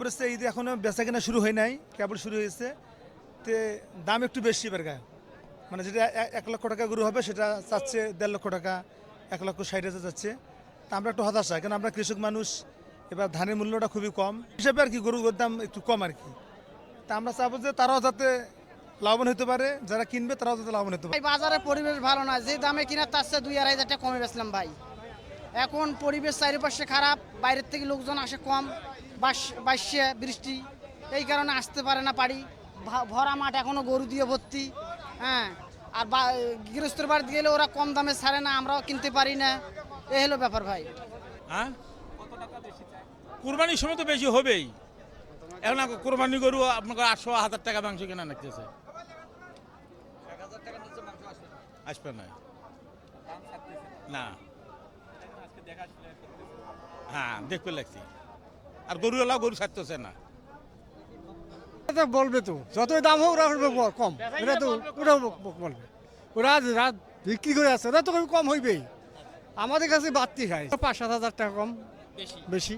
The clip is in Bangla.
পড়েছে ঈদ এখনো বেচা কেনা শুরু হয় নাই, কেবল শুরু হয়েছে। তে দাম একটু বেশি এবার গায়ে, মানে যেটা 1 লক্ষ টাকা গরু হবে সেটা চাচ্ছে 1.5 লক্ষ টাকা, 1,60,000 যাচ্ছে। তা আমরা একটু হতাশা, কারণ আমরা কৃষক মানুষ, এবার ধানের মূল্যটা খুবই কম হিসেবে আর কি, গরুর দাম একটু কম আর কি। তা আমরা চাবো যে তারাও যাতে লাভবান হতে পারে, যারা কিনবে তারাও যাতে লাভবান হতে পারে। ভাই বাজারে পরিবেশ ভালো না, যে দামে কিনা তার চেয়ে 2-2.5 টাকা কমে বেচলাম ভাই। এখন পরিবেশ চারিপাশে খারাপ, বাইরের থেকে লোকজন আসে কম, বাসে বৃষ্টি, এই কারণে আসতে পারে না পারি। ভরা মাঠ এখনো গরু দিয়ে ভর্তি, হ্যাঁ। আর গৃহস্থের বাড়িতে গেলে ওরা কম দামে ছাড়ে না, আমরাও কিনতে পারি না, এই হলো ব্যাপার ভাই। হ্যাঁ, কুরবানির সময় তো বেশি হবেই। এখন কুরবানি গরু আপনার 800-1000 টাকা মাংস কেনা লাগতেছে, আসবে না না। হ্যাঁ, দেখতে লাগছি। আর গরুওয়ালা গরু ছাড়তেছে না। বলবে তো যতই দাম হোক ওরা কম, এটা তো ওরা বলবে। ওরা রাত বিক্রি করে আছে, ওরা তো কম হইবেই। আমাদের কাছে বাড়তি খায় 5-7 হাজার টাকা কম বেশি।